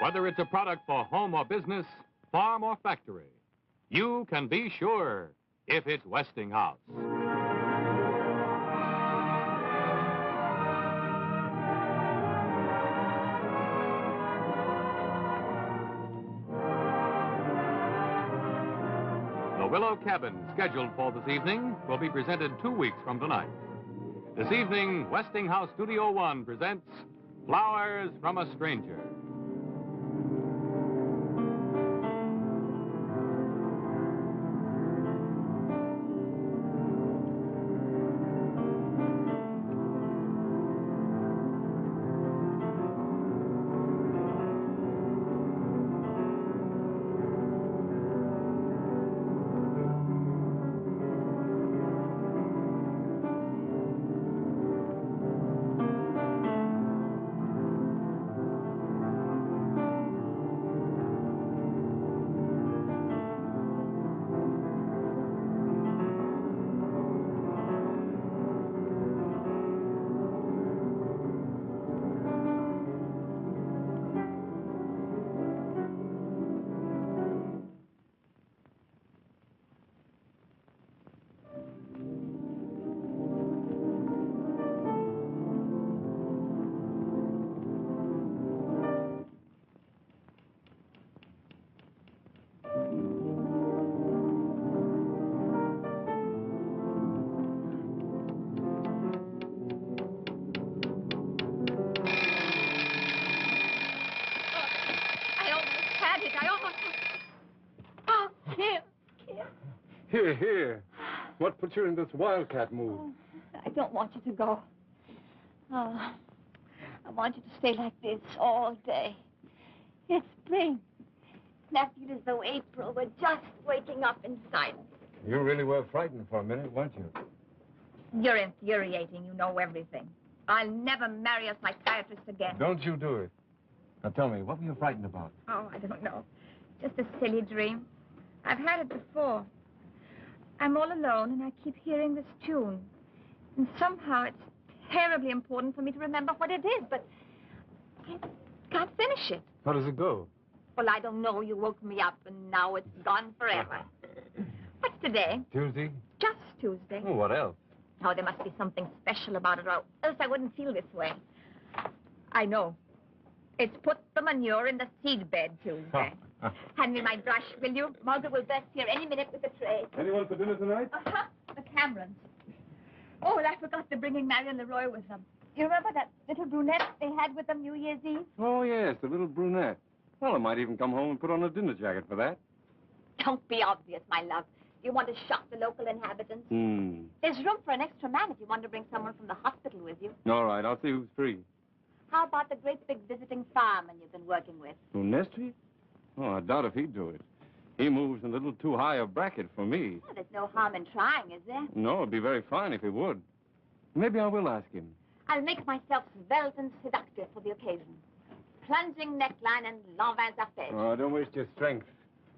Whether it's a product for home or business, farm or factory, you can be sure if it's Westinghouse. The Willow Cabin, scheduled for this evening, will be presented 2 weeks from tonight. This evening, Westinghouse Studio One presents Flowers from a Stranger. Here. What put you in this wildcat mood? Oh, I don't want you to go. Oh, I want you to stay like this all day. It's spring. I feel as though April were just waking up inside me. You really were frightened for a minute, weren't you? You're infuriating. You know everything. I'll never marry a psychiatrist again. Don't you do it. Now tell me, what were you frightened about? Oh, I don't know. Just a silly dream. I've had it before. I'm all alone, and I keep hearing this tune. And somehow it's terribly important for me to remember what it is, but I can't finish it. How does it go? Well, I don't know. You woke me up, and now it's gone forever. What's today? Tuesday? Just Tuesday. Oh, what else? Oh, there must be something special about it, or else I wouldn't feel this way. I know. It's put the manure in the seed bed Tuesday. Hand me my brush, will you? Margaret will burst here any minute with the tray. Anyone for dinner tonight? Uh-huh. The Camerons. Oh, and I forgot they're bringing Marion Leroy with them. You remember that little brunette they had with them New Year's Eve? Oh, yes, the little brunette. Well, I might even come home and put on a dinner jacket for that. Don't be obvious, my love. You want to shock the local inhabitants? There's room for an extra man if you want to bring someone from the hospital with you. All right, I'll see who's free. How about the great big visiting fireman you've been working with? Nestri? Oh, I doubt if he'd do it. He moves in a little too high a bracket for me. Well, there's no harm in trying, is there? No, it'd be very fine if he would. Maybe I will ask him. I'll make myself svelte and seductive for the occasion. Plunging neckline and l'envers arpège. Oh, don't waste your strength.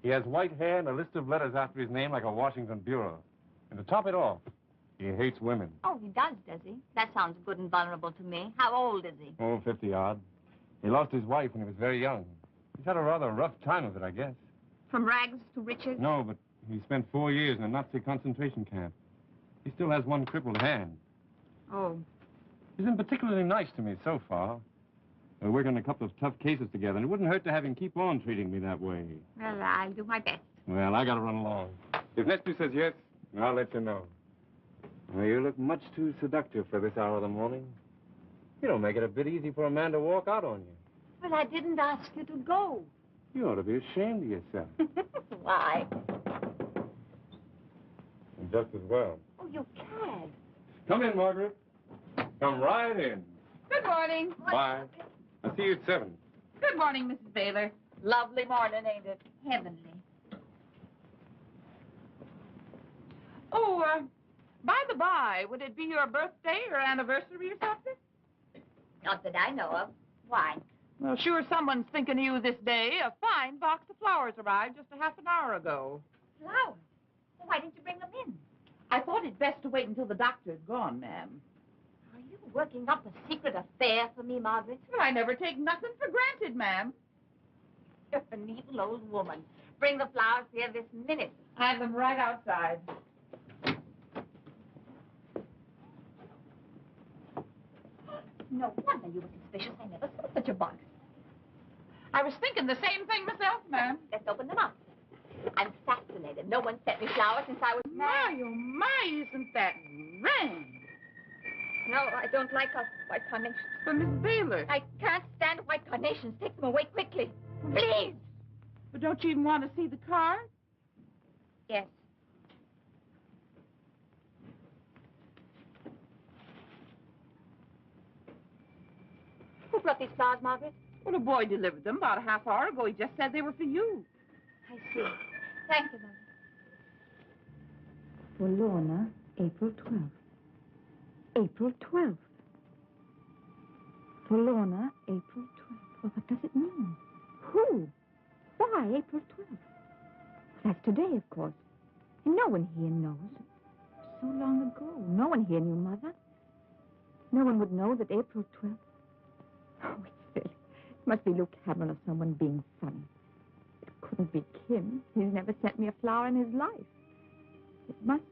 He has white hair and a list of letters after his name like a Washington bureau. And to top it off, he hates women. Oh, he does he? That sounds good and vulnerable to me. How old is he? Oh, 50-odd. He lost his wife when he was very young. He's had a rather rough time of it, I guess. From rags to riches? No, but he spent 4 years in a Nazi concentration camp. He still has one crippled hand. Oh. He's been particularly nice to me so far. We're working on a couple of tough cases together, and it wouldn't hurt to have him keep on treating me that way. Well, I'll do my best. Well, I gotta run along. If Nestri says yes, I'll let you know. Well, you look much too seductive for this hour of the morning. You don't make it a bit easy for a man to walk out on you. Well, I didn't ask you to go. You ought to be ashamed of yourself. Why? And just as well. Oh, you cad. Come in, Margaret. Come right in. Good morning. Bye. I'll see you at 7. Good morning, Mrs. Baylor. Lovely morning, ain't it? Heavenly. Oh, by the by, would it be your birthday or anniversary or something? Not that I know of. Why? Well, sure someone's thinking of you this day. A fine box of flowers arrived just a half an hour ago. Flowers? Well, why didn't you bring them in? I thought it best to wait until the doctor had gone, ma'am. Are you working up a secret affair for me, Margaret? Well, I never take nothing for granted, ma'am. You're an evil old woman. Bring the flowers here this minute. I have them right outside. No wonder you were suspicious. I never saw such a box. I was thinking the same thing myself, ma'am. Let's open them up. I'm fascinated. No one sent me flowers since I was My, married. oh my, isn't that grand? No, I don't like white carnations. For Miss Baylor. I can't stand white carnations. Take them away quickly. Please. But don't you even want to see the card? Yes. Who brought these flowers, Margaret? Well, a boy delivered them about a half hour ago. He just said they were for you. I see. Thank you, Mother. For Lorna, April 12th. April 12th. For Lorna, April 12th. Well, what does it mean? Who? Why April 12th? That's today, of course. And no one here knows. So long ago. No one here knew, Mother. No one would know that April 12th. Oh, it's silly. It must be Luke Hammond or someone being funny. It couldn't be Kim. He's never sent me a flower in his life. It must...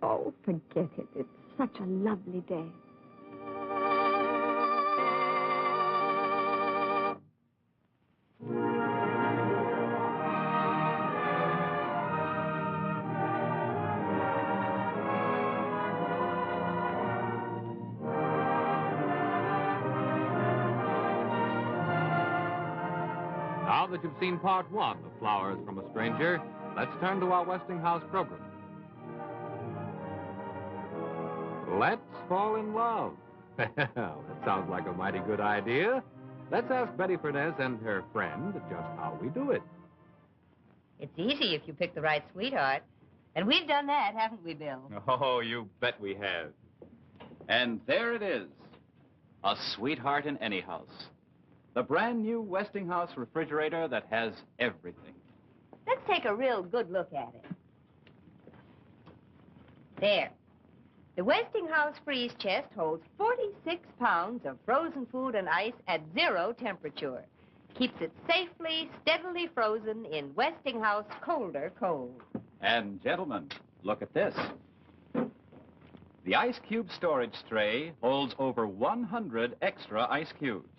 Oh, forget it. It's such a lovely day. Now that you've seen part one of Flowers from a Stranger, let's turn to our Westinghouse program. Let's fall in love. That sounds like a mighty good idea. Let's ask Betty Furness and her friend just how we do it. It's easy if you pick the right sweetheart. And we've done that, haven't we, Bill? Oh, you bet we have. And there it is. A sweetheart in any house. The brand new Westinghouse refrigerator that has everything. Let's take a real good look at it. There. The Westinghouse freeze chest holds 46 pounds of frozen food and ice at 0 temperature. Keeps it safely, steadily frozen in Westinghouse colder cold. And, gentlemen, look at this. The ice cube storage tray holds over 100 extra ice cubes.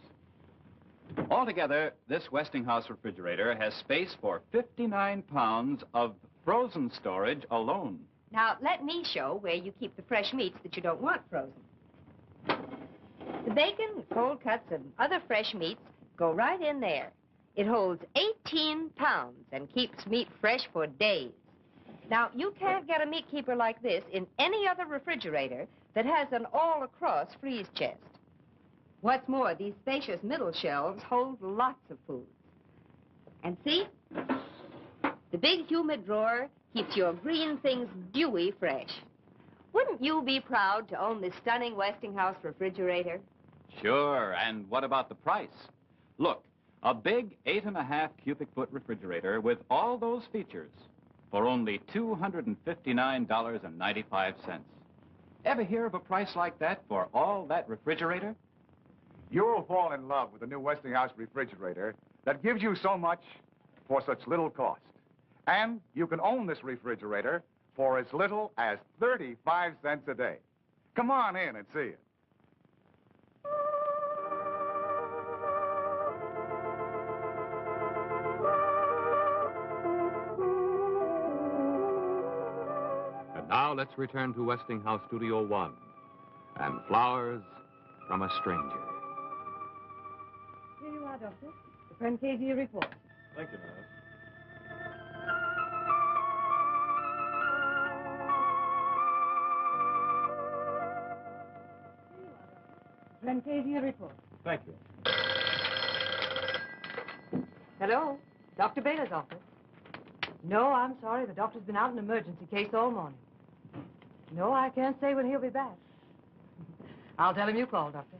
Altogether, this Westinghouse refrigerator has space for 59 pounds of frozen storage alone. Now, let me show where you keep the fresh meats that you don't want frozen. The bacon, cold cuts, and other fresh meats go right in there. It holds 18 pounds and keeps meat fresh for days. Now, you can't get a meat keeper like this in any other refrigerator that has an all-across freeze chest. What's more, these spacious middle shelves hold lots of food. And see? The big humid drawer keeps your green things dewy fresh. Wouldn't you be proud to own this stunning Westinghouse refrigerator? Sure, and what about the price? Look, a big 8.5 cubic foot refrigerator with all those features for only $259.95. Ever hear of a price like that for all that refrigerator? You'll fall in love with the new Westinghouse refrigerator that gives you so much for such little cost. And you can own this refrigerator for as little as 35 cents a day. Come on in and see it. And now let's return to Westinghouse Studio 1 and Flowers from a Stranger. Here you are, Doctor. The Fantasia report. Thank you, nurse. Fantasia report. Thank you. Hello, Dr. Baylor's office. No, I'm sorry. The doctor's been out in an emergency case all morning. No, I can't say when he'll be back. I'll tell him you called, Doctor.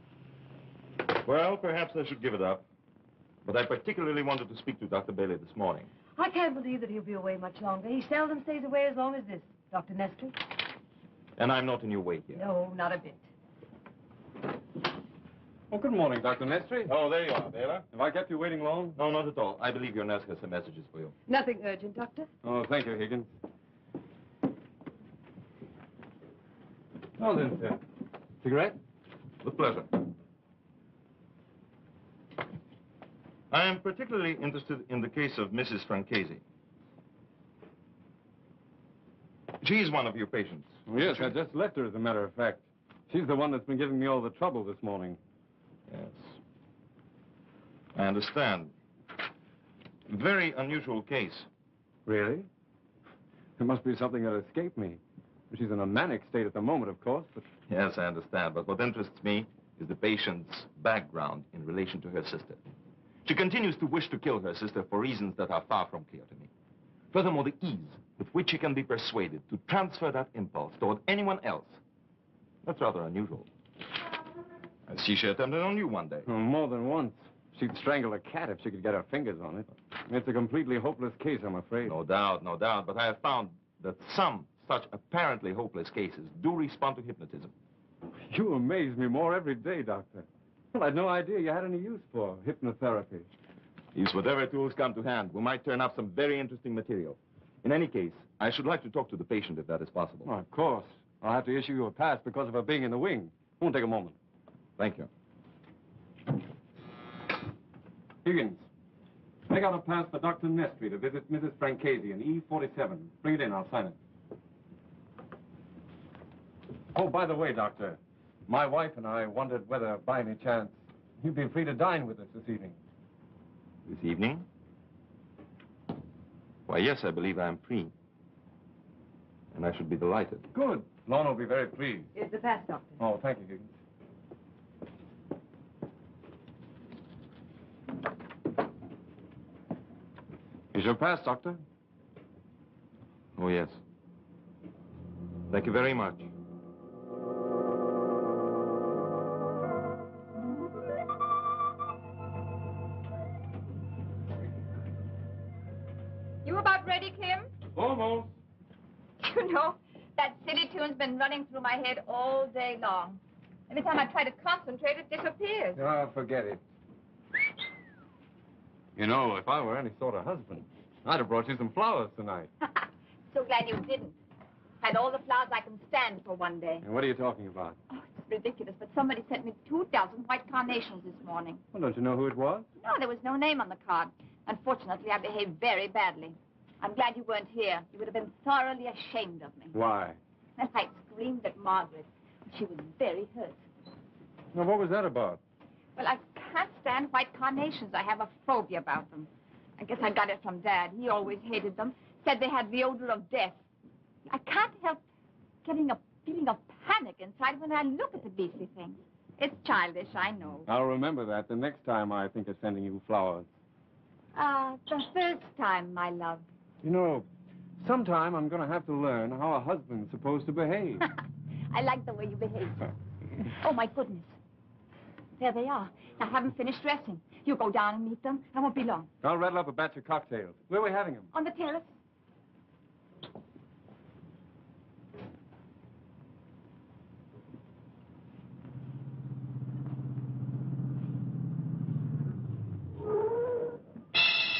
Well, perhaps I should give it up. But I particularly wanted to speak to Dr. Bailey this morning. I can't believe that he'll be away much longer. He seldom stays away as long as this, Dr. Nestri. And I'm not in your way here. No, not a bit. Oh, good morning, Dr. Nestri. Oh, there you are, Bela. Have I kept you waiting long? No, not at all. I believe your nurse has some messages for you. Nothing urgent, Doctor. Oh, thank you, Higgins. Oh, then, sir. Cigarette? With pleasure. I am particularly interested in the case of Mrs. Francesi. She's one of your patients. Oh, yes, I just left her, as a matter of fact. She's the one that's been giving me all the trouble this morning. Yes. I understand. Very unusual case. Really? There must be something that escaped me. She's in a manic state at the moment, of course, but... Yes, I understand. But what interests me is the patient's background in relation to her sister. She continues to wish to kill her sister for reasons that are far from clear to me. Furthermore, the ease with which she can be persuaded to transfer that impulse toward anyone else, that's rather unusual. I see she attempted on you one day. Oh, more than once. She'd strangle a cat if she could get her fingers on it. It's a completely hopeless case, I'm afraid. No doubt, no doubt. But I have found that some such apparently hopeless cases do respond to hypnotism. You amaze me more every day, Doctor. Well, I had no idea you had any use for hypnotherapy. Use whatever tools come to hand. We might turn up some very interesting material. In any case, I should like to talk to the patient if that is possible. Oh, of course. I'll have to issue you a pass because of her being in the wing. Won't take a moment. Thank you. Higgins, make out a pass for Dr. Nestri to visit Mrs. Francesi in E47. Bring it in, I'll sign it. Oh, by the way, Doctor, my wife and I wondered whether, by any chance, you'd be free to dine with us this evening. This evening? Why, yes, I believe I am free. And I should be delighted. Good. Lorna will be very pleased. Here's the pass, Doctor. Oh, thank you, Higgins. Is your pass, Doctor? Oh, yes. Thank you very much. You about ready, Kim? Almost. You know, that silly tune's been running through my head all day long. Every time I try to concentrate, it disappears. Oh, forget it. You know, if I were any sort of husband, I'd have brought you some flowers tonight. So glad you didn't. Had all the flowers I can stand for one day. And what are you talking about? Oh, it's ridiculous, but somebody sent me 2 dozen white carnations this morning. Well, don't you know who it was? No, there was no name on the card. Unfortunately, I behaved very badly. I'm glad you weren't here. You would have been thoroughly ashamed of me. Why? And I screamed at Margaret. She was very hurt. Now, what was that about? Well, I can't stand white carnations. I have a phobia about them. I guess I got it from Dad. He always hated them. Said they had the odor of death. I can't help getting a feeling of panic inside when I look at the beastly things. It's childish, I know. I'll remember that the next time I think of sending you flowers. The first time, my love. You know, sometime I'm going to have to learn how a husband's supposed to behave. I like the way you behave. Oh, my goodness. There they are. I haven't finished dressing. You go down and meet them. I won't be long. I'll rattle up a batch of cocktails. Where are we having them? On the terrace.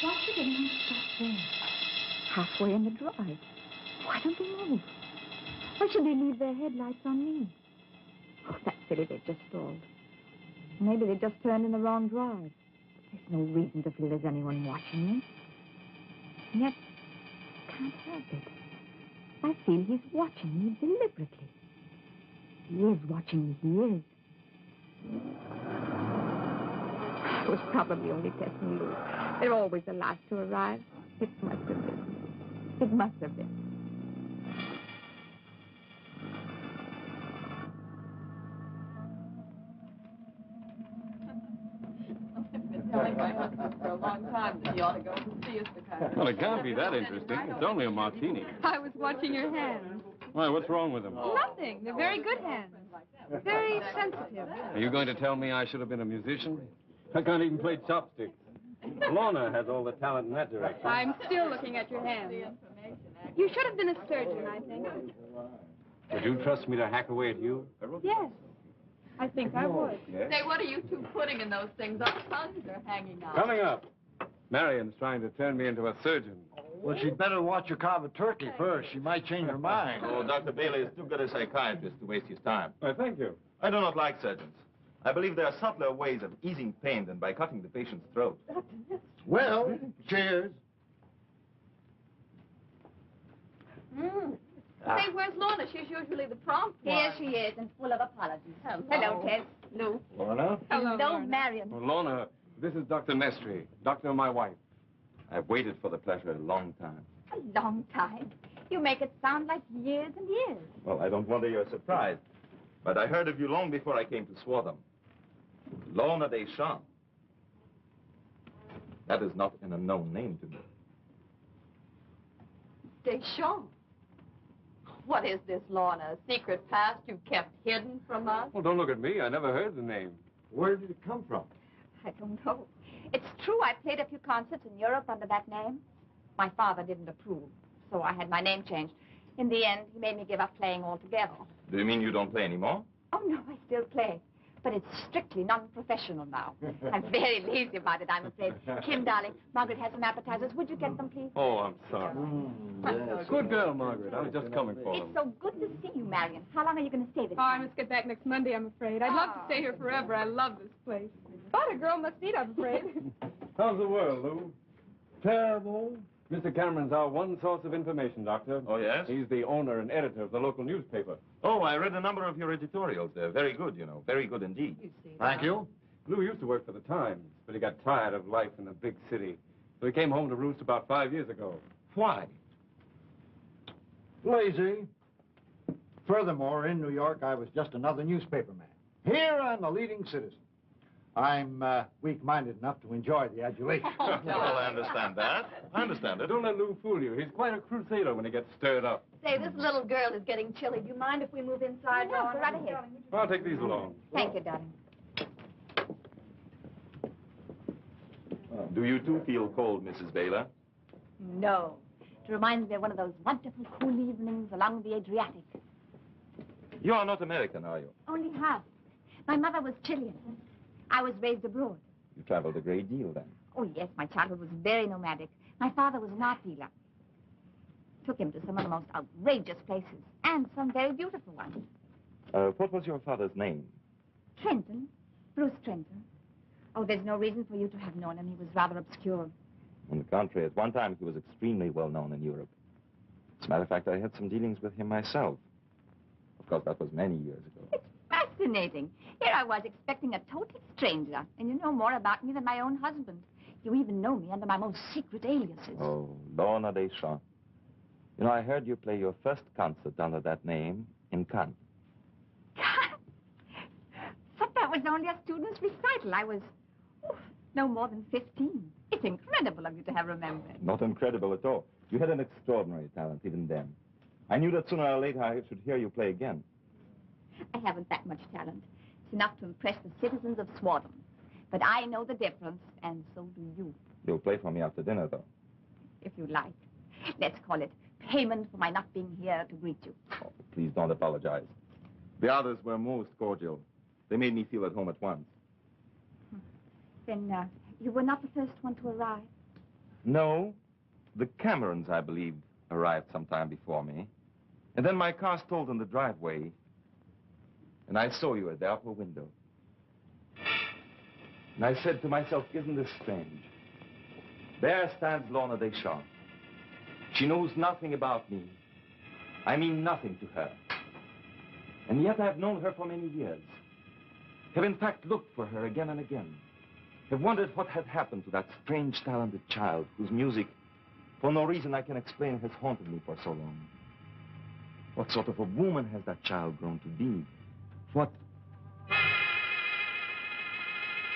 Why should anyone stop there? Halfway in the drive. Why don't they move? Why should they leave their headlights on me? Oh, that's silly. They've just stalled. Maybe they just turned in the wrong drive. There's no reason to feel there's anyone watching me. And yet, I can't help it. I feel he's watching me deliberately. He is watching me. He is. It was probably only Tess and Lou. They're always the last to arrive. It must have been. It must have been. Telling my husband for a long time that he ought to go and see us the Well, it can't be that interesting. It's only a martini. I was watching your hands. Why, what's wrong with them? Nothing. They're very good hands. Very sensitive. Are you going to tell me I should have been a musician? I can't even play chopsticks. Lorna has all the talent in that direction. I'm still looking at your hands. You should have been a surgeon, I think. Would you trust me to hack away at you? Yes. I think I would. Yes? Say, what are you two putting in those things? Our tongues are hanging out. Coming up. Marion's trying to turn me into a surgeon. Well, she'd better watch her carve a turkey first. She might change her mind. Oh, Dr. Bailey is too good a psychiatrist to waste his time. Why, thank you. I do not like surgeons. I believe there are subtler ways of easing pain than by cutting the patient's throat. Well, cheers. Say, where's Lorna? She's usually the prompt one. Here she is, and full of apologies. Hello, Ted. Lou. Lorna? Hello, Marion. Well, Lorna, this is Dr. Nestri, doctor of my wife. I've waited for the pleasure a long time. A long time. You make it sound like years and years. Well, I don't wonder you're surprised. But I heard of you long before I came to Swartham. Lorna Deschamps. That is not an unknown name to me. Deschamps. What is this, Lorna? A secret past you've kept hidden from us? Well, don't look at me. I never heard the name. Where did it come from? I don't know. It's true I played a few concerts in Europe under that name. My father didn't approve, so I had my name changed. In the end, he made me give up playing altogether. Do you mean you don't play anymore? Oh, no, I still play. But it's strictly non-professional now. I'm very lazy about it, I'm afraid. Kim, darling, Margaret has some appetizers. Would you get them, please? Oh, I'm sorry. Good girl, Margaret. I was just coming for It's them. so good to see you, Marion. How long are you going to stay this Oh, I time? must get back next Monday, I'm afraid. I'd love to stay here forever. I love this place. But a girl must eat, I'm afraid. How's the world, Lou? Terrible. Mr. Cameron's our one source of information, Doctor. Oh, yes? He's the owner and editor of the local newspaper. Oh, I read a number of your editorials. They're very good, you know. Very good indeed. Thank you. Lou used to work for the Times, but he got tired of life in the big city. So he came home to roost about 5 years ago. Why? Lazy. Furthermore, in New York, I was just another newspaper man. Here, I'm the leading citizen. I'm weak-minded enough to enjoy the adulation. Well, I understand that. I understand it. Don't let Lou fool you. He's quite a crusader when he gets stirred up. Say, this little girl is getting chilly. Do you mind if we move inside? No, go right ahead. I'll take these along. Thank you, darling. Do you too feel cold, Mrs. Baylor? No. It reminds me of one of those wonderful cool evenings along the Adriatic. You are not American, are you? Only half. My mother was Chilean. I was raised abroad. You traveled a great deal then. Oh, yes, my childhood was very nomadic. My father was an art dealer. Took him to some of the most outrageous places, and some very beautiful ones. What was your father's name? Trenton, Bruce Trenton. Oh, there's no reason for you to have known him. He was rather obscure. On the contrary, at one time he was extremely well known in Europe. As a matter of fact, I had some dealings with him myself. Of course, that was many years ago. It's fascinating. Here I was expecting a total stranger, and you know more about me than my own husband. You even know me under my most secret aliases. Oh, Lorna Deschamps. You know, I heard you play your first concert under that name in Cannes. But that was only a student's recital. I was no more than 15. It's incredible of you to have remembered. Not incredible at all. You had an extraordinary talent even then. I knew that sooner or later I should hear you play again. I haven't that much talent. It's enough to impress the citizens of Swartham. But I know the difference, and so do you. You'll play for me after dinner, though. If you like. Let's call it payment for my not being here to greet you. Oh, please don't apologize. The others were most cordial. They made me feel at home at once. Then you were not the first one to arrive. No. The Camerons, I believe, arrived sometime before me. And then my car stalled in the driveway. And I saw you at the upper window. And I said to myself, isn't this strange? There stands Lorna Deschamps. She knows nothing about me. I mean nothing to her. And yet I've known her for many years. Have in fact looked for her again and again. Have wondered what had happened to that strange, talented child whose music, for no reason I can explain, has haunted me for so long. What sort of a woman has that child grown to be? What...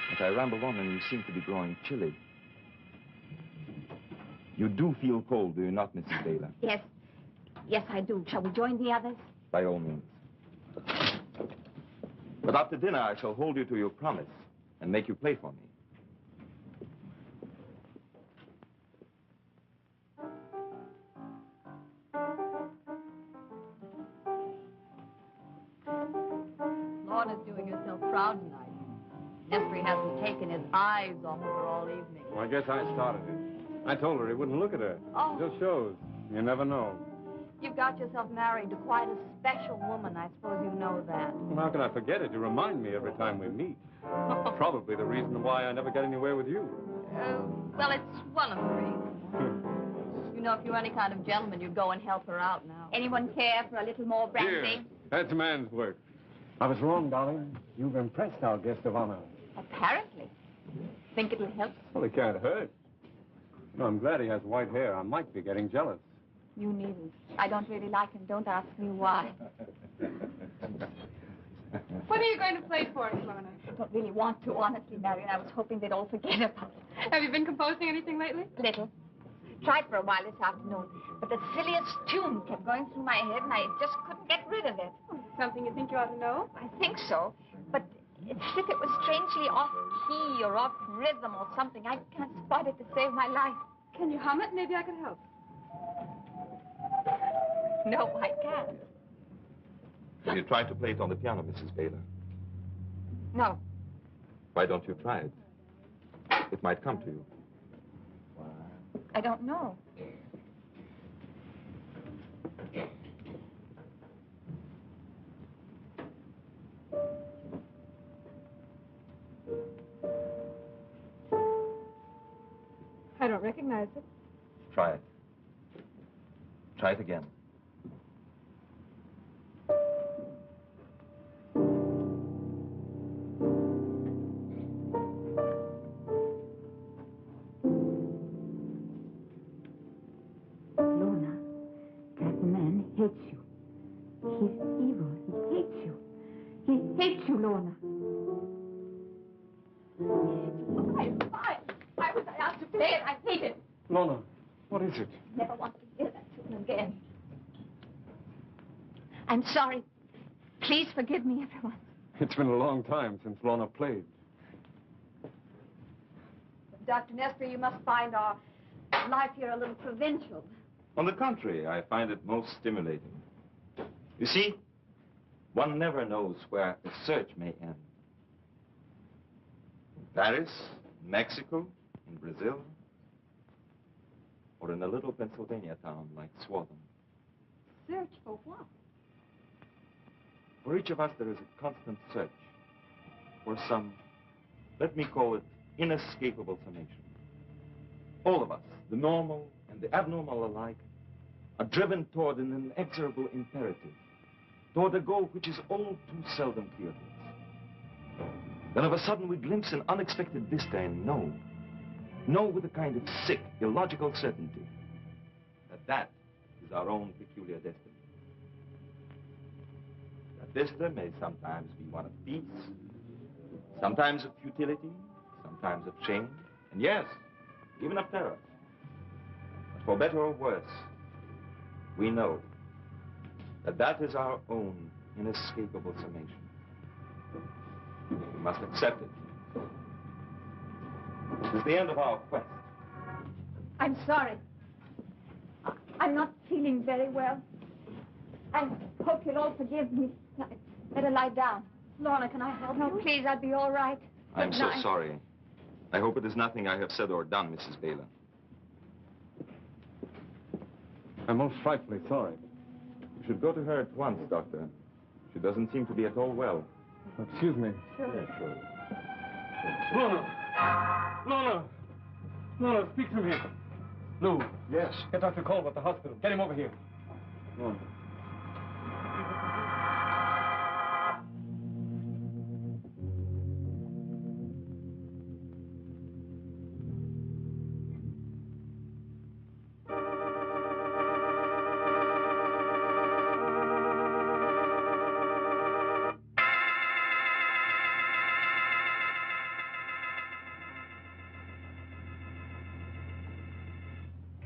But I ramble on and you seem to be growing chilly. You do feel cold, do you not, Mrs. Baylor? Yes. Yes, I do. Shall we join the others? By all means. But after dinner, I shall hold you to your promise and make you play for me. Lorna's doing herself proud tonight. Nestri hasn't taken his eyes off of her all evening. Well, I guess I started it. I told her he wouldn't look at her. Oh. It just shows. You never know. You've got yourself married to quite a special woman. I suppose you know that. Well, how can I forget it? You remind me every time we meet. Probably the reason why I never get anywhere with you. Well, it's one of the reasons. You know, if you were any kind of gentleman, you'd go and help her out now. Anyone care for a little more brandy? Here, that's man's work. I was wrong, darling. You've impressed our guest of honor. Apparently. Think it'll help? Well, it can't hurt. No, I'm glad he has white hair. I might be getting jealous. You needn't. I don't really like him. Don't ask me why. What are you going to play for us, Lorna? I don't really want to, honestly, Marion. I was hoping they'd all forget about it. Have you been composing anything lately? Little. Tried for a while this afternoon, but the silliest tune kept going through my head, and I just couldn't get rid of it. Something you think you ought to know? I think so, but it's as if it was strangely off-key or off-rhythm or something. I can't spot it to save my life. Can you hum it? Maybe I can help. No, I can't. Have you tried to play it on the piano, Mrs. Baylor? No. Why don't you try it? It might come to you. I don't know. I don't recognize it. Try it. Try it again. Lorna, that man hates you. He's evil. He hates you. He hates you, Lorna. Why was I asked to play it? I hate it. Lorna, what is it? Never want to hear that tune again. I'm sorry. Please forgive me, everyone. It's been a long time since Lorna played. Dr. Nestri, you must find our life here a little provincial. On the contrary, I find it most stimulating. You see, one never knows where a search may end. In Paris, in Mexico, in Brazil, or in a little Pennsylvania town like Swartham. Search for what? For each of us, there is a constant search for some, let me call it, inescapable summation. All of us, the normal and the abnormal alike, are driven toward an inexorable imperative, toward a goal which is all too seldom clear to us. Then of a sudden we glimpse an unexpected vista and know with a kind of sick, illogical certainty that is our own peculiar destiny. That vista may sometimes be one of peace, sometimes of futility, sometimes of shame, and yes, even of terror. But for better or worse, we know that is our own inescapable summation. We must accept it. It is the end of our quest. I'm sorry. I'm not feeling very well. I hope you'll all forgive me. I'd better lie down. Lorna, can I help No, you? please, I'll be all right. I'm Good so night. sorry. I hope it is nothing I have said or done, Mrs. Baylor. I'm most frightfully sorry. You should go to her at once, Doctor. She doesn't seem to be at all well. Excuse me. Sure. Yeah, sure. Lorna! Lorna! Lorna, speak to me. Lou. Yes. Get Dr. Colbert at the hospital. Get him over here. Lorna.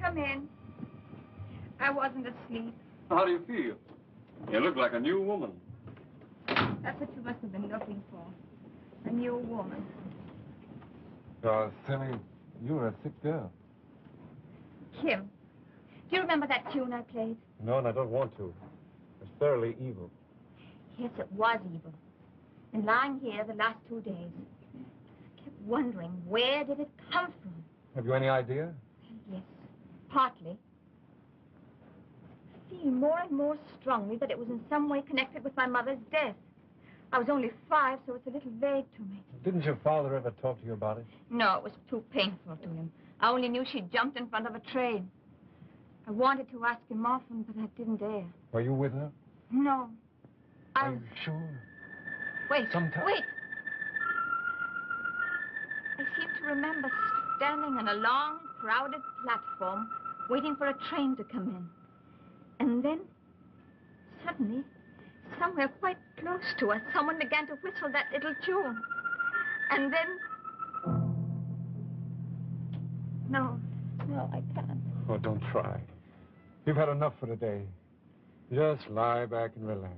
Come in. I wasn't asleep. How do you feel? You look like a new woman. That's what you must have been looking for. A new woman. Silly, you were a sick girl. Kim, do you remember that tune I played? No, and I don't want to. It's thoroughly evil. Yes, it was evil. Been lying here the last 2 days. I kept wondering, where did it come from? Have you any idea? Yes, partly. I feel more and more strongly that it was in some way connected with my mother's death. I was only 5, so it's a little vague to me. Didn't your father ever talk to you about it? No, it was too painful to him. I only knew she jumped in front of a train. I wanted to ask him often, but I didn't dare. Were you with her? No. Are you sure? Wait, Sometime... wait. I seem to remember standing on a long, crowded platform, waiting for a train to come in. And then, suddenly, somewhere quite close to us, someone began to whistle that little tune. And then... No, I can't. Oh, don't try. You've had enough for today. Just lie back and relax.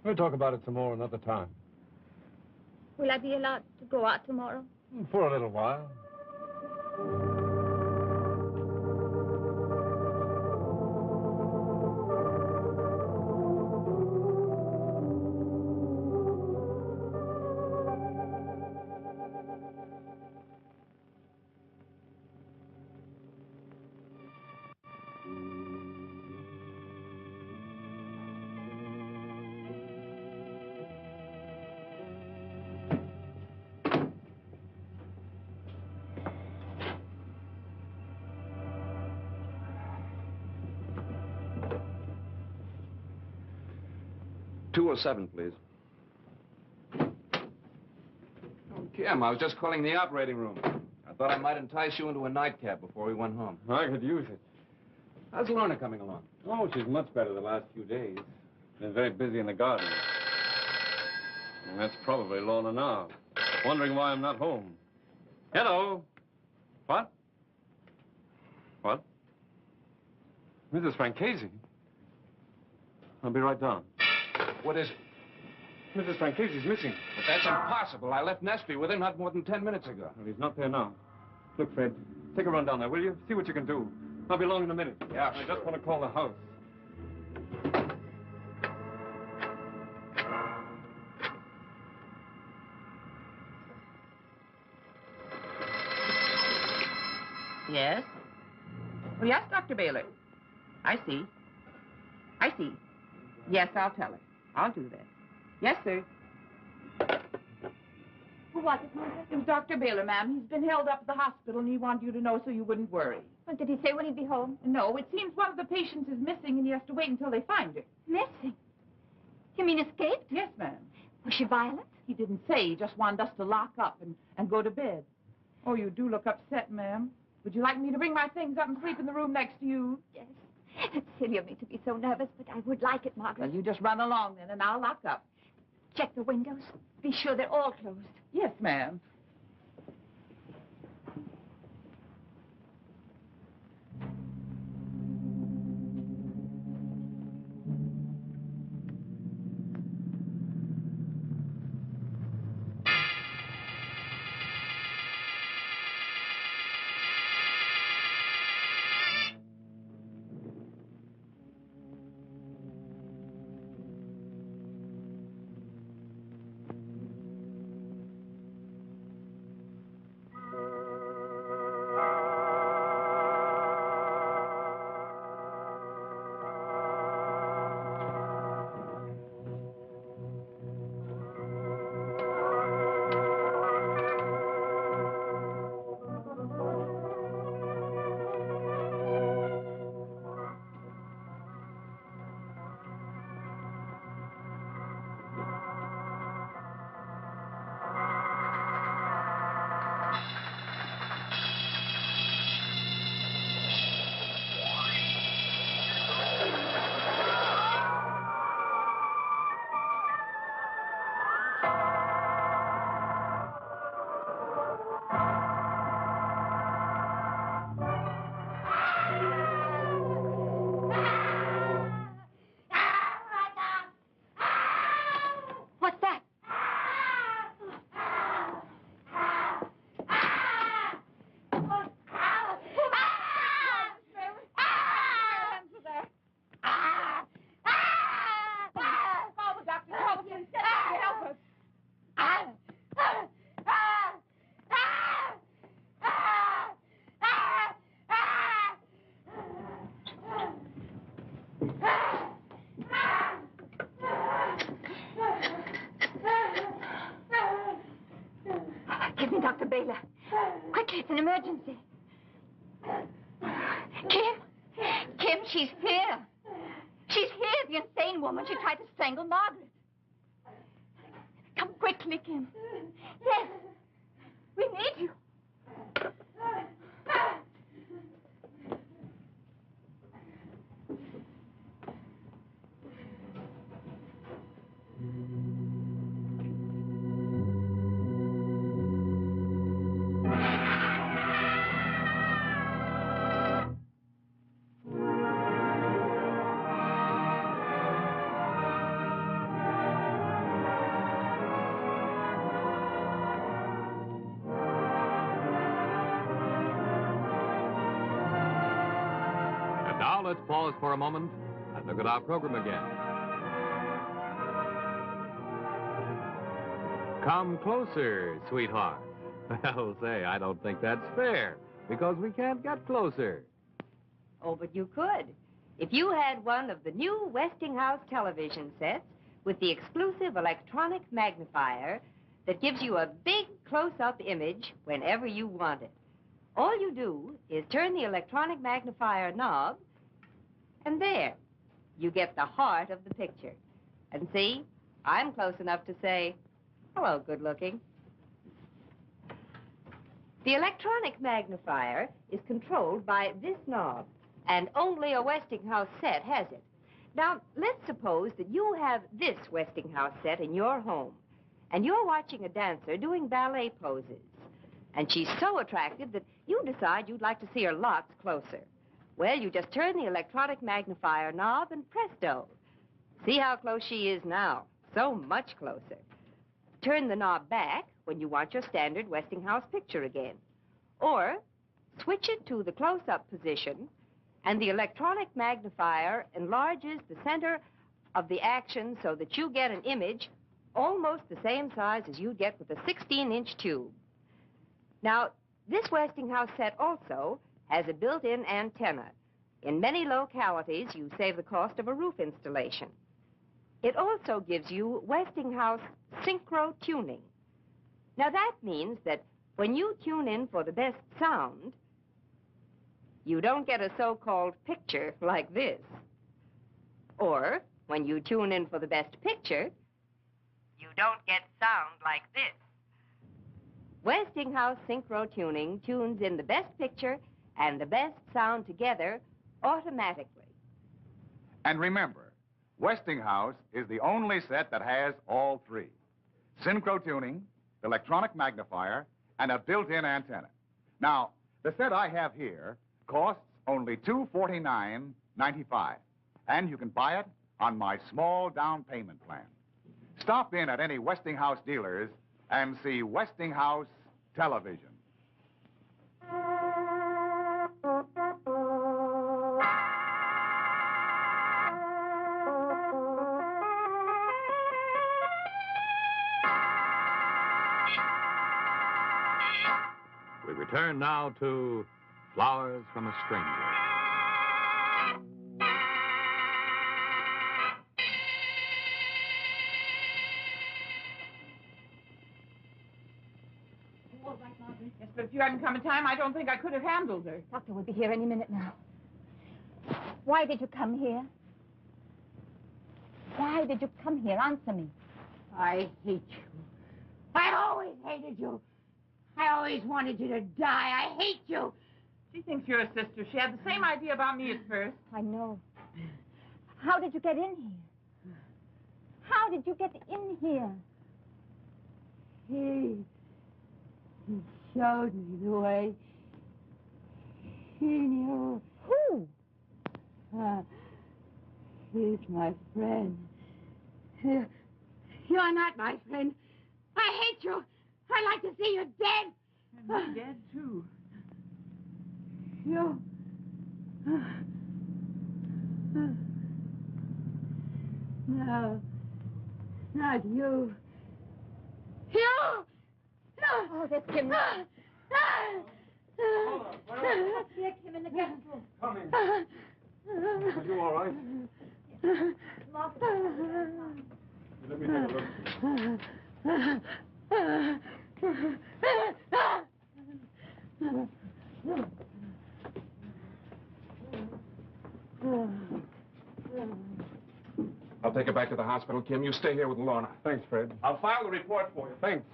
We'll talk about it some more another time. Will I be allowed to go out tomorrow? For a little while. .207, please. Oh, Kim, I was just calling the operating room. I thought I might entice you into a nightcap before we went home. I could use it. How's Lorna coming along? Oh, she's much better the last few days. Been very busy in the garden. And that's probably Lorna now. Wondering why I'm not home. Hello. What? What? Mrs. Francesi. I'll be right down. What is it? Mrs. Francesi's missing. But that's impossible. I left Nestri with her not more than 10 minutes ago. Well, he's not there now. Look, Fred, take a run down there, will you? See what you can do. I'll be along in a minute. Yeah, I just want to call the house. Yes? Oh, yes, Dr. Baylor. I see. Yes, I'll tell her. I'll do that. Yes, sir. Who was it, Margaret? It was Dr. Baylor, ma'am. He's been held up at the hospital, and he wanted you to know so you wouldn't worry. Well, did he say when he'd be home? No, it seems one of the patients is missing, and he has to wait until they find her. Missing? You mean escaped? Yes, ma'am. Was she violent? He didn't say. He just wanted us to lock up and go to bed. Oh, you do look upset, ma'am. Would you like me to bring my things up and sleep in the room next to you? Yes. It's silly of me to be so nervous, but I would like it, Margaret. Well, you just run along then, and I'll lock up. Check the windows. Be sure they're all closed. Yes, ma'am. Dr. Baylor. Quickly, it's an emergency. Kim! Kim, she's here. She's here, the insane woman. She tried to strangle Margaret. Come quickly, Kim. Yes. We need you. Now let's pause for a moment and look at our program again. Come closer, sweetheart. Well, say, I don't think that's fair, because we can't get closer. Oh, but you could. If you had one of the new Westinghouse television sets with the exclusive electronic magnifier that gives you a big close-up image whenever you want it. All you do is turn the electronic magnifier knob, and there, you get the heart of the picture. And see, I'm close enough to say, hello, good looking. The electronic magnifier is controlled by this knob, and only a Westinghouse set has it. Now, let's suppose that you have this Westinghouse set in your home, and you're watching a dancer doing ballet poses. And she's so attractive that you decide you'd like to see her lots closer. Well, you just turn the electronic magnifier knob and presto. See how close she is now. So much closer. Turn the knob back when you want your standard Westinghouse picture again. Or switch it to the close-up position, and the electronic magnifier enlarges the center of the action so that you get an image almost the same size as you'd get with a 16-inch tube. Now, this Westinghouse set also has a built-in antenna. In many localities, you save the cost of a roof installation. It also gives you Westinghouse synchro tuning. Now, that means that when you tune in for the best sound, you don't get a so-called picture like this. Or, when you tune in for the best picture, you don't get sound like this. Westinghouse synchro tuning tunes in the best picture and the best sound together automatically. And remember, Westinghouse is the only set that has all three: synchro tuning, electronic magnifier, and a built-in antenna. Now, the set I have here costs only $249.95, and you can buy it on my small down payment plan. Stop in at any Westinghouse dealers and see Westinghouse television. We return now to Flowers from a Stranger. All right, Margaret. Yes, but if you hadn't come in time, I don't think I could have handled her. Doctor will be here any minute now. Why did you come here? Why did you come here? Answer me. I hate you. I always hated you. I always wanted you to die. I hate you. She thinks you're a sister. She had the same idea about me at first. I know. How did you get in here? How did you get in here? He showed me the way. He knew. Who? He's my friend. You're not my friend. I hate you. I'd like to see you dead. And me dead, too. You. No. Not you. You! Oh, that's Kim. Hold Let's hear Kim in the guest room. Come in. Are you all right? Let me take a look. hospital, Kim. You stay here with Lorna. Thanks, Fred. I'll file the report for you. Thanks.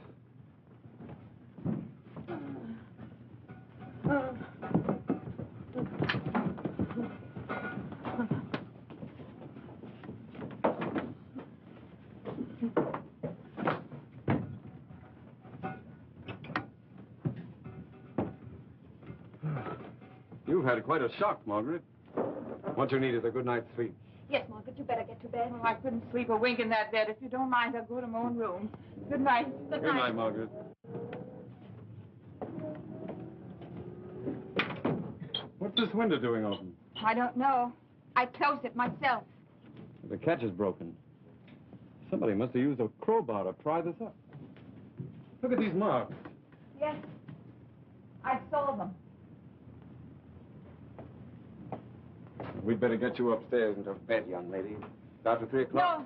You've had quite a shock, Margaret. What you need is a good night's sleep. Yes, Margaret, you better get to bed. Oh, I couldn't sleep a wink in that bed. If you don't mind, I'll go to my own room. Good night. Good night. Good night, Margaret. What's this window doing open? I don't know. I closed it myself. The catch is broken. Somebody must have used a crowbar to pry this up. Look at these marks. Yes, I saw them. We'd better get you upstairs into bed, young lady. It's after 3 o'clock.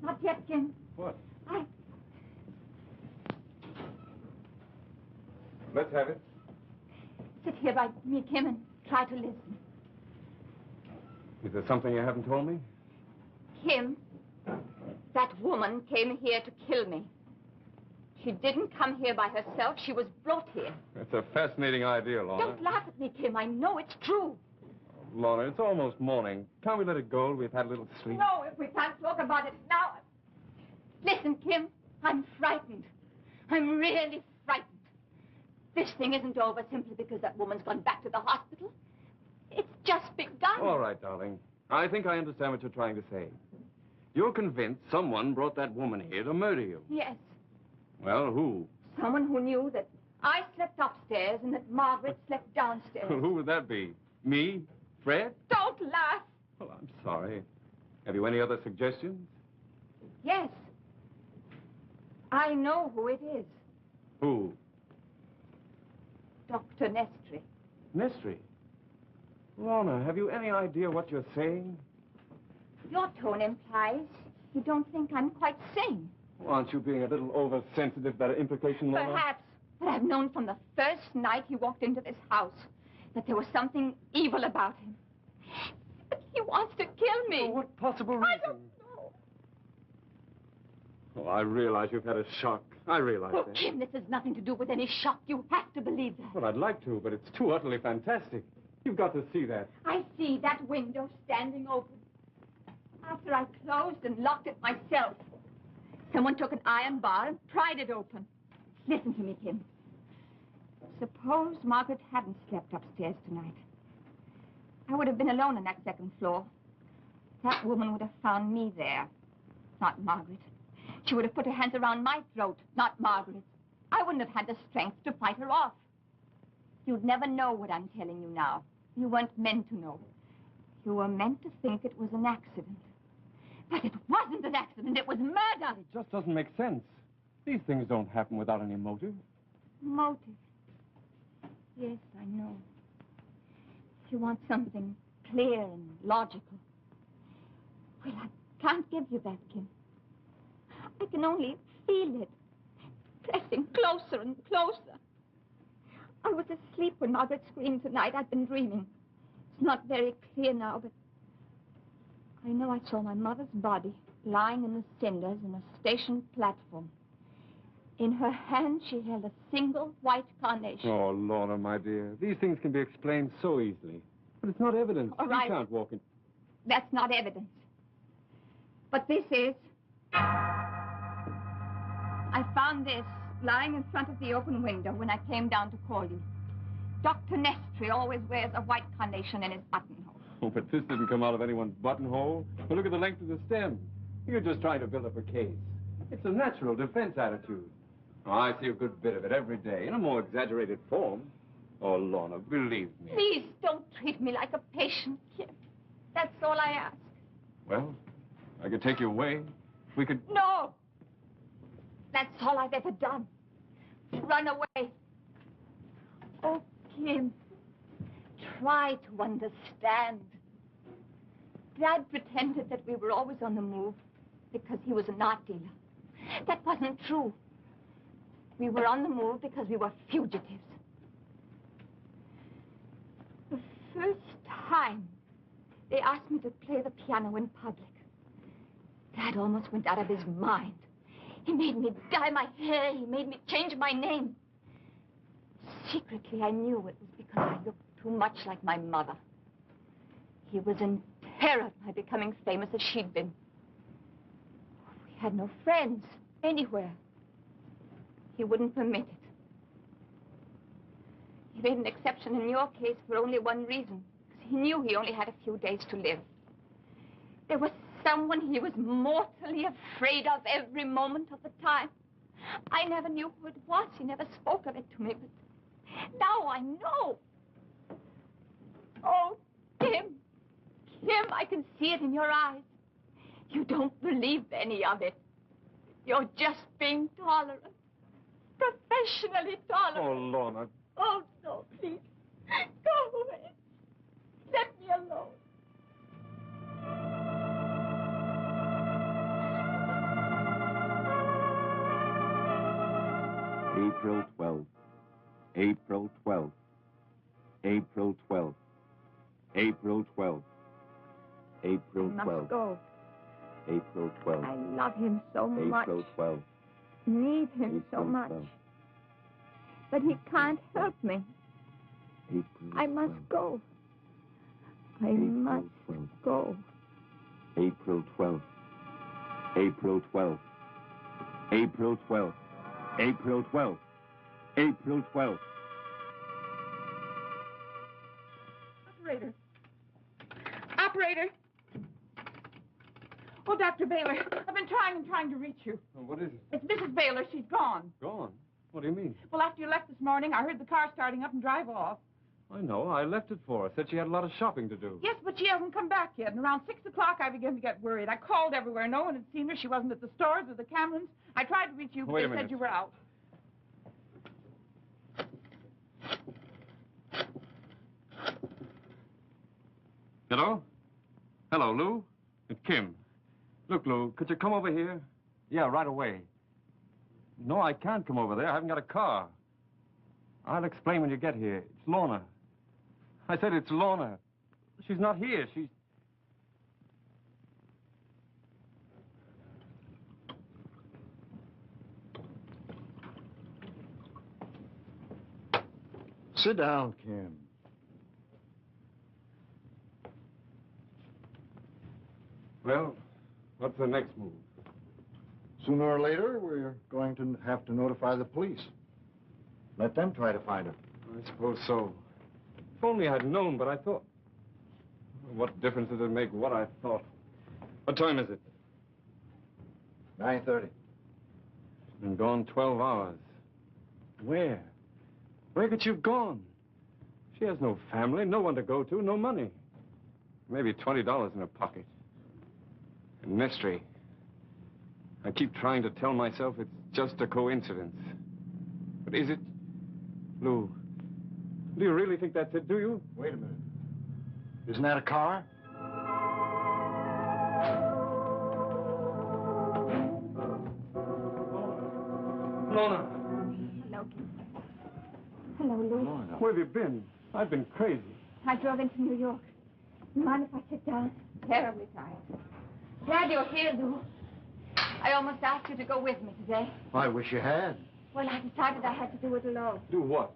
No, not yet, Kim. What? I... Let's have it. Sit here by me, Kim, and try to listen. Is there something you haven't told me? Kim, that woman came here to kill me. She didn't come here by herself. She was brought here. That's a fascinating idea, Lorna. Don't laugh at me, Kim. I know it's true. Lorna, it's almost morning. Can't we let it go? We've had a little sleep. No, if we can't talk about it now. Listen, Kim, I'm frightened. I'm really frightened. This thing isn't over simply because that woman's gone back to the hospital. It's just begun. All right, darling. I think I understand what you're trying to say. You're convinced someone brought that woman here to murder you. Yes, Well, who? someone who knew that I slept upstairs and that Margaret slept downstairs. Who would that be? Me? Fred? Don't laugh. Well, I'm sorry. Have you any other suggestions? Yes. I know who it is. Who? Dr. Nestri. Nestri. Lorna, have you any idea what you're saying? Your tone implies you don't think I'm quite sane. Well, aren't you being a little oversensitive about an implication, Lorna? Perhaps. But I've known from the first night he walked into this house that there was something evil about him. But he wants to kill me. For what possible reason? I don't know. Oh, I realize you've had a shock. I realize Oh, that. Kim, this has nothing to do with any shock. You have to believe that. Well, I'd like to, but it's too utterly fantastic. You've got to see that. I see that window standing open. After I closed and locked it myself, someone took an iron bar and pried it open. Listen to me, Kim. Suppose Margaret hadn't slept upstairs tonight. I would have been alone on that second floor. That woman would have found me there, not Margaret. She would have put her hands around my throat, not Margaret's. I wouldn't have had the strength to fight her off. You'd never know what I'm telling you now. You weren't meant to know. You were meant to think it was an accident. But it wasn't an accident. It was murder. It just doesn't make sense. These things don't happen without any motive. Motive. Yes, I know. You want something clear and logical. Well, I can't give you that, Kim. I can only feel it, pressing closer and closer. I was asleep when Margaret screamed tonight. I've been dreaming. It's not very clear now, but I know I saw my mother's body lying in the cinders on a station platform. In her hand, she held a single white carnation. Oh, Lorna, my dear. These things can be explained so easily. But it's not evidence. All right. You can't walk in. That's not evidence. But this is. I found this lying in front of the open window when I came down to call you. Dr. Nestri always wears a white carnation in his buttonhole. Oh, but this didn't come out of anyone's buttonhole. But look at the length of the stem. You're just trying to build up a case. It's a natural defense attitude. Oh, I see a good bit of it every day, in a more exaggerated form. Oh, Lorna, believe me. Please don't treat me like a patient, Kim. That's all I ask. Well, I could take you away. We could... No! That's all I've ever done. Run away. Oh, Kim, try to understand. Dad pretended that we were always on the move because he was an art dealer. That wasn't true. We were on the move because we were fugitives. The first time they asked me to play the piano in public, Dad almost went out of his mind. He made me dye my hair. He made me change my name. Secretly, I knew it was because I looked too much like my mother. He was in terror at my becoming famous as she'd been. We had no friends anywhere. He wouldn't permit it. He made an exception in your case for only one reason. Because he knew he only had a few days to live. There was someone he was mortally afraid of every moment of the time. I never knew who it was. He never spoke of it to me, but now I know. Oh, Kim. Kim, I can see it in your eyes. You don't believe any of it. You're just being tolerant. Professionally tolerant. Oh, Lorna. Oh, no, please. Go away. Let me alone. April 12th. April 12th. April 12th. April 12th. April 12th. I must go. April 12th. I love him so much. April 12th. Need him so April much. 12th. But he can't help me. April I must 12th. go. I April must 12th. go. April 12th. April 12th. April 12th. April 12th. April 12th. Operator. Operator. Oh, Dr. Baylor, I've been trying to reach you. Oh, what is it? It's Mrs. Baylor. She's gone. Gone? What do you mean? Well, after you left this morning, I heard the car starting up and drive off. I know. I left it for her. Said she had a lot of shopping to do. Yes, but she hasn't come back yet. And around 6 o'clock, I began to get worried. I called everywhere. No one had seen her. She wasn't at the stores or the Camerons. I tried to reach you, but Wait a they minute. said you were out. Hello? Hello, Lou? It's Kim. Look, Lou, could you come over here? Yeah, right away. No, I can't come over there. I haven't got a car. I'll explain when you get here. It's Lorna. I said it's Lorna. She's not here. She's... Sit down, Kim. Well, what's the next move? Sooner or later, we're going to have to notify the police. Let them try to find her. I suppose so. If only I'd known, but I thought... What difference does it make what I thought? What time is it? 9:30. She's been gone 12 hours. Where? Where could she have gone? She has no family, no one to go to, no money. Maybe $20 in her pocket. And Nestri. I keep trying to tell myself it's just a coincidence. But is it? Lou, do you really think that's it, do you? Wait a minute. Isn't that a car? Lorna. Hello, Kim. Hello, Lou. Where have you been? I've been crazy. I drove into New York. You mind if I sit down? Terribly tired. Glad you're here, Lou. I almost asked you to go with me today. I wish you had. Well, I decided I had to do it alone. Do what?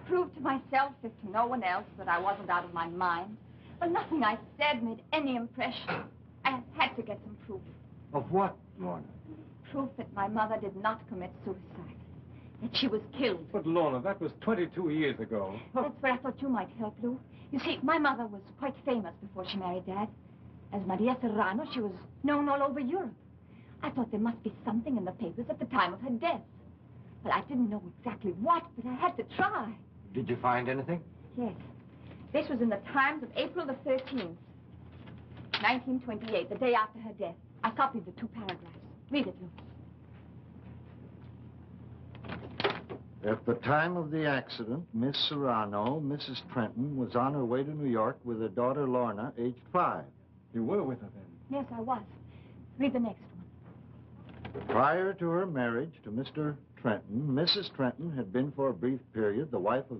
Prove to myself, if to no one else, that I wasn't out of my mind. But nothing I said made any impression. I had to get some proof. Of what, Lorna? Proof that my mother did not commit suicide. That she was killed. But, Lorna, that was 22 years ago. That's where I thought you might help, Lou. You see, my mother was quite famous before she married Dad. As Maria Serrano, she was known all over Europe. I thought there must be something in the papers at the time of her death. But I didn't know exactly what, but I had to try. Did you find anything? Yes. This was in the Times of April the 13th, 1928, the day after her death. I copied the 2 paragraphs. Read it, Lou. At the time of the accident, Miss Serrano, Mrs. Trenton, was on her way to New York with her daughter Lorna, aged 5. You were with her then? Yes, I was. Read the next one. Prior to her marriage to Mr. Trenton, Mrs. Trenton had been for a brief period the wife of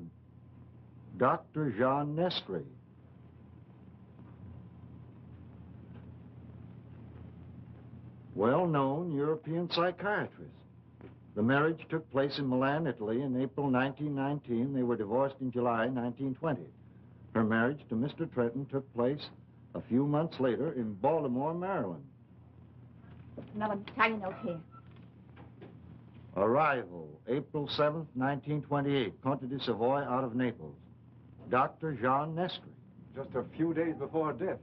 Dr. Nestri. well-known European psychiatrist. The marriage took place in Milan, Italy in April 1919. They were divorced in July 1920. Her marriage to Mr. Trenton took place a few months later in Baltimore, Maryland. Another tiny note here. Arrival, April 7th, 1928, Conte de Savoy out of Naples. Dr. Nestri. Just a few days before death.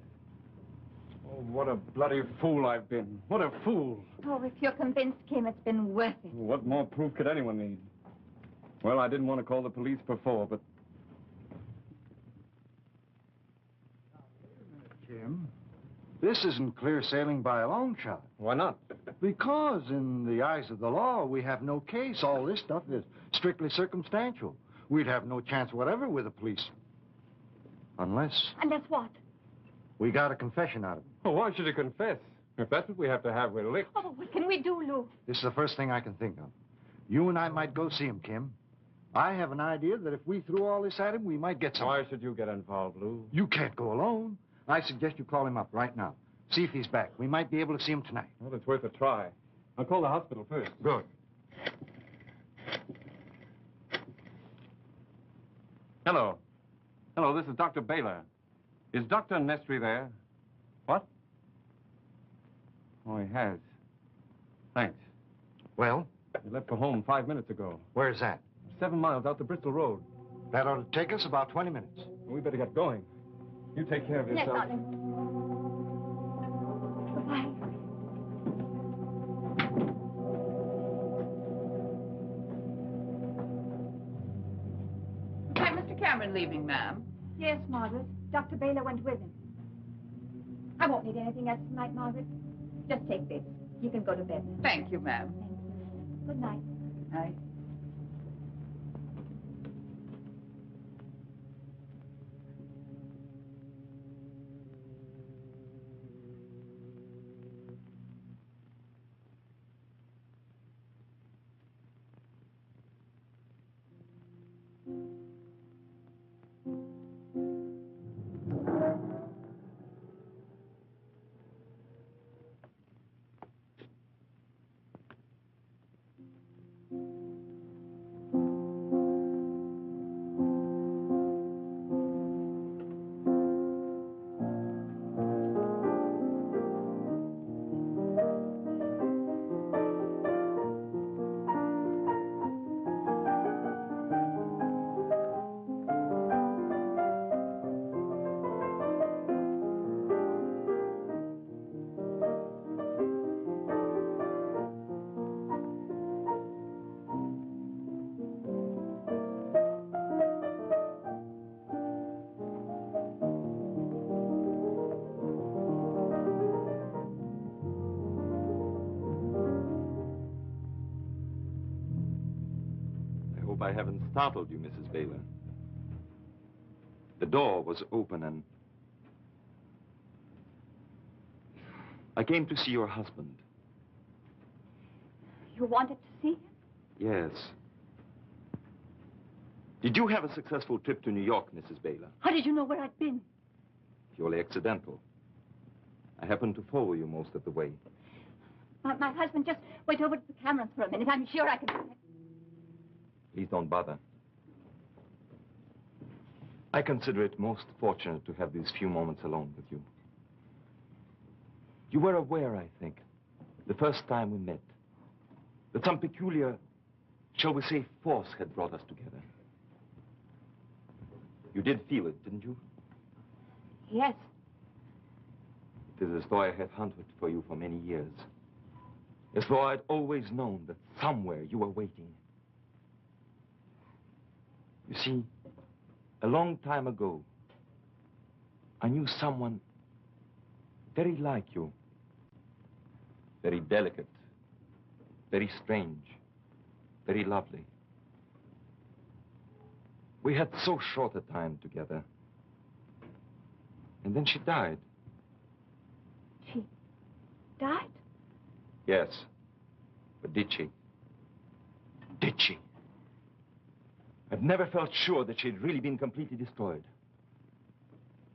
Oh, what a bloody fool I've been. What a fool. Oh, if you're convinced, Kim, it's been worth it. What more proof could anyone need? Well, I didn't want to call the police before, but... Kim, this isn't clear sailing by a long shot. Why not? Because in the eyes of the law, we have no case. All this stuff is strictly circumstantial. We'd have no chance whatever with the police. Unless Unless what? we got a confession out of him. Oh, why should he confess? If that's what we have to have, we're licked. Oh, what can we do, Lou? This is the first thing I can think of. You and I might go see him, Kim. I have an idea that if we threw all this at him, we might get something. Why should you get involved, Lou? You can't go alone. I suggest you call him up right now. See if he's back. We might be able to see him tonight. Well, it's worth a try. I'll call the hospital first. Good. Hello. Hello, this is Dr. Baylor. Is Dr. Nestri there? What? Oh, he has. Thanks. Well? He left for home 5 minutes ago. Where's that? 7 miles out the Bristol Road. That ought to take us about 20 minutes. We better get going. You take care of Yes, yourself. darling. Goodbye. Is that Mr. Cameron leaving, ma'am? Yes, Margaret. Dr. Baylor went with him. I won't need anything else tonight, Margaret. Just take this. You can go to bed now. Thank you, ma'am. Thank you. Good night. Night. I haven't startled you, Mrs. Baylor. The door was open and... I came to see your husband. You wanted to see him? Yes. Did you have a successful trip to New York, Mrs. Baylor? How did you know where I'd been? Purely accidental. I happened to follow you most of the way. My husband just went over to the Camerons for a minute. I'm sure I can... Please don't bother. I consider it most fortunate to have these few moments alone with you. You were aware, I think, the first time we met, that some peculiar, shall we say, force had brought us together. You did feel it, didn't you? Yes. It is as though I had hunted for you for many years. As though I'd always known that somewhere you were waiting. You see, a long time ago, I knew someone very like you. Very delicate, very strange, very lovely. We had so short a time together. And then she died. She died? Yes. But did she? Did she? I've never felt sure that she'd really been completely destroyed.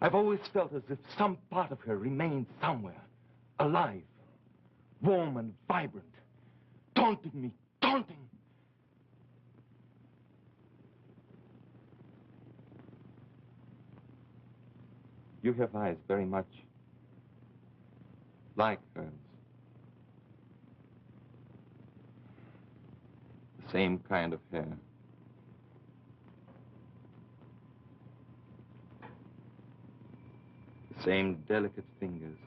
I've always felt as if some part of her remained somewhere, alive, warm and vibrant, taunting me, taunting. You have eyes very much like hers. The same kind of hair. The same delicate fingers.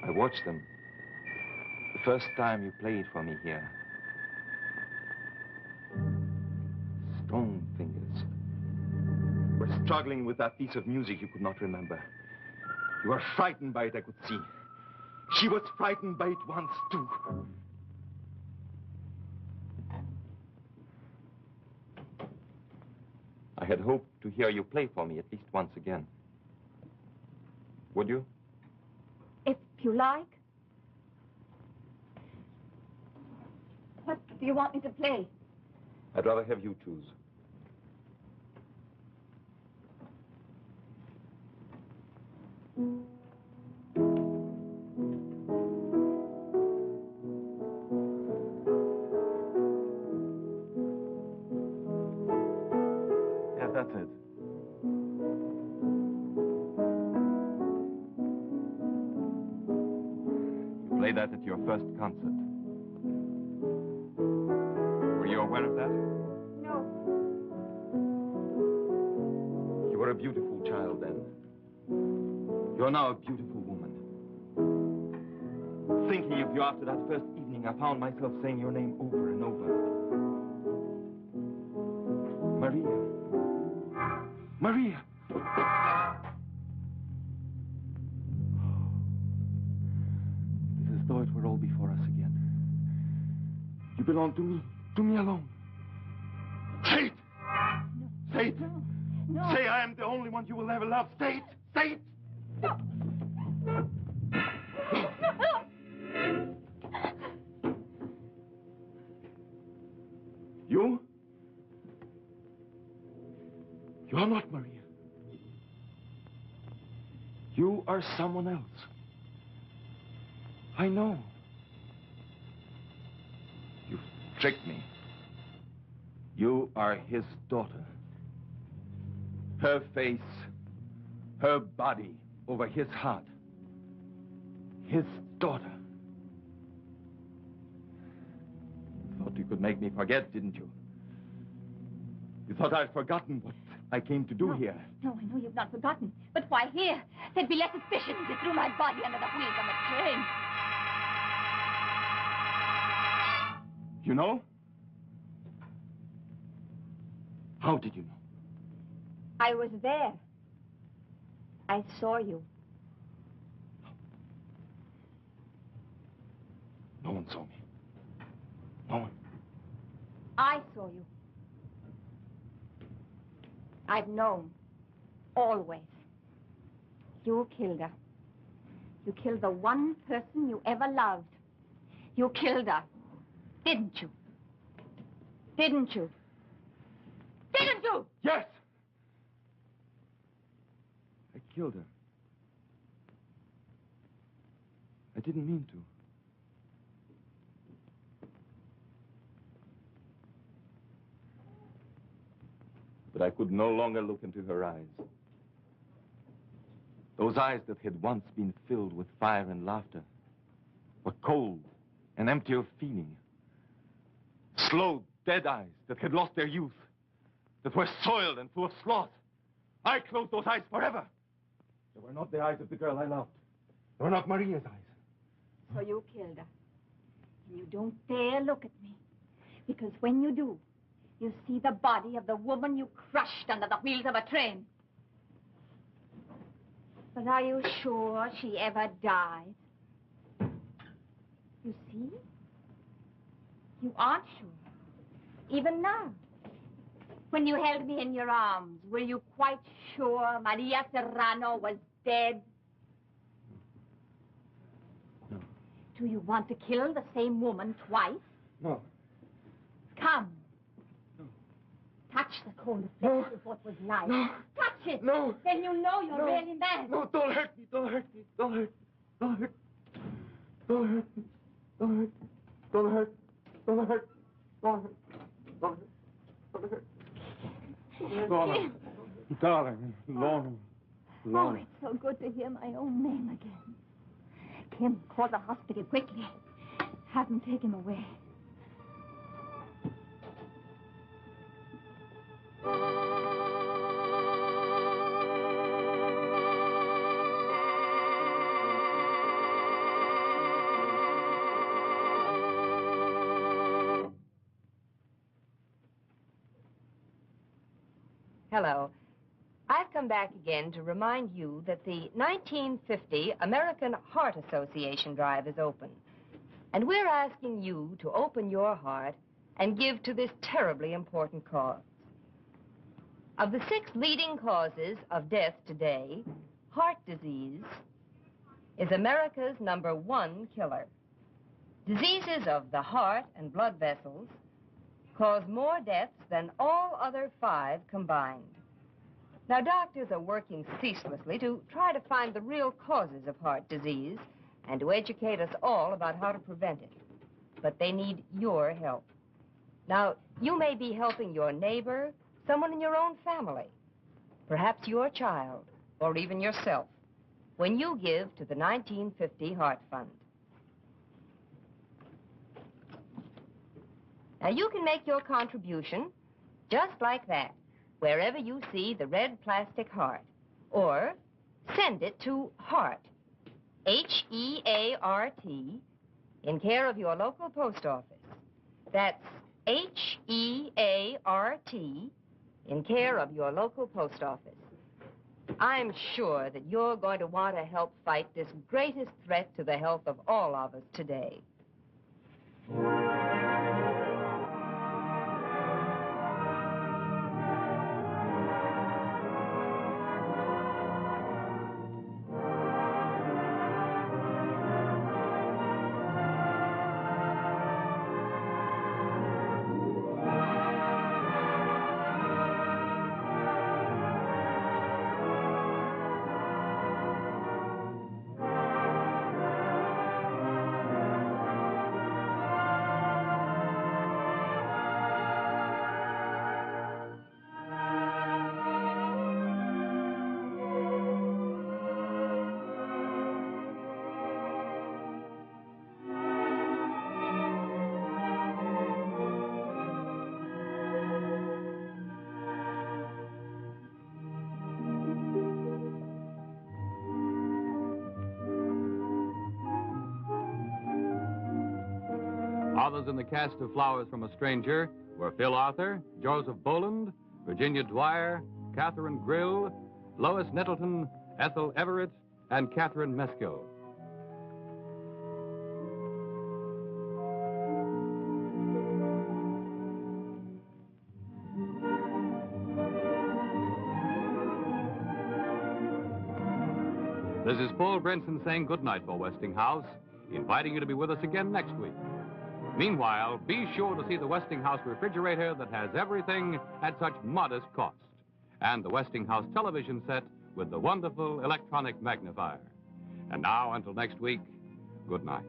I watched them the first time you played for me here. Strong fingers. You were struggling with that piece of music you could not remember. You were frightened by it, I could see. She was frightened by it once, too. I had hoped to hear you play for me at least once again. Would you? If you like. What do you want me to play? I'd rather have you choose. Yeah, that's it. You played that at your first concert. Were you aware of that? No. You were a beautiful child then. You're now a beautiful woman. Thinking of you after that first evening, I found myself saying your name over and over. Maria. Maria. It is as though it were all before us again. You belong to me alone. Say it! No. Say it! No. No. Say I am the only one you will ever love. Say it! Say it! No. You? You are not Maria. You are someone else. I know. You've tricked me. You are his daughter. Her face, her body over his heart. His daughter. Thought you could make me forget, didn't you? You thought I'd forgotten what I came to do here. No, I know you've not forgotten. But why here? There'd be less suspicion if you threw my body under the wheels of a train. You know? How did you know? I was there. I saw you. No one saw me. No one. I saw you. I've known. Always. You killed her. You killed the one person you ever loved. You killed her. Didn't you? Didn't you? Didn't you? Yes! I killed her. I didn't mean to. But I could no longer look into her eyes. Those eyes that had once been filled with fire and laughter were cold and empty of feeling. Slow, dead eyes that had lost their youth, that were soiled and full of sloth. I closed those eyes forever. They were not the eyes of the girl I loved. They were not Maria's eyes. So you killed her. And you don't dare look at me. Because when you do, you see the body of the woman you crushed under the wheels of a train. But are you sure she ever died? You see? You aren't sure. Even now. When you held me in your arms, were you quite sure Maria Serrano was dead? No. Do you want to kill the same woman twice? No. Come. No. Touch the cold flesh of what was life. No. Touch it. No. Then you know you're No. really mad. No, don't hurt me. Don't hurt me. Don't hurt me. Don't hurt me. Don't hurt me. Don't hurt me. Don't hurt. Don't hurt. Don't hurt. Don't hurt. Don't hurt. Lorna. Darling. Lorna. Oh, Lorna. it's so good to hear my own name again. Kim, call the hospital quickly. Have them take him away. Hello. I've come back again to remind you that the 1950 American Heart Association drive is open. And we're asking you to open your heart and give to this terribly important cause. Of the 6 leading causes of death today, heart disease is America's #1 killer. Diseases of the heart and blood vessels cause more deaths than all other 5 combined. Now, doctors are working ceaselessly to try to find the real causes of heart disease and to educate us all about how to prevent it. But they need your help. Now, you may be helping your neighbor, someone in your own family, perhaps your child, or even yourself, when you give to the 1950 Heart Fund. Now, you can make your contribution just like that, wherever you see the red plastic heart, or send it to Heart, H-E-A-R-T, in care of your local post office. That's H-E-A-R-T, in care of your local post office. I'm sure that you're going to want to help fight this greatest threat to the health of all of us today. Others in the cast of Flowers from a Stranger were Phil Arthur, Joseph Boland, Virginia Dwyer, Catherine Grill, Lois Nettleton, Ethel Everett, and Catherine Meskill. This is Paul Brinson saying goodnight for Westinghouse, inviting you to be with us again next week. Meanwhile, be sure to see the Westinghouse refrigerator that has everything at such modest cost, and the Westinghouse television set with the wonderful electronic magnifier. And now, until next week, good night.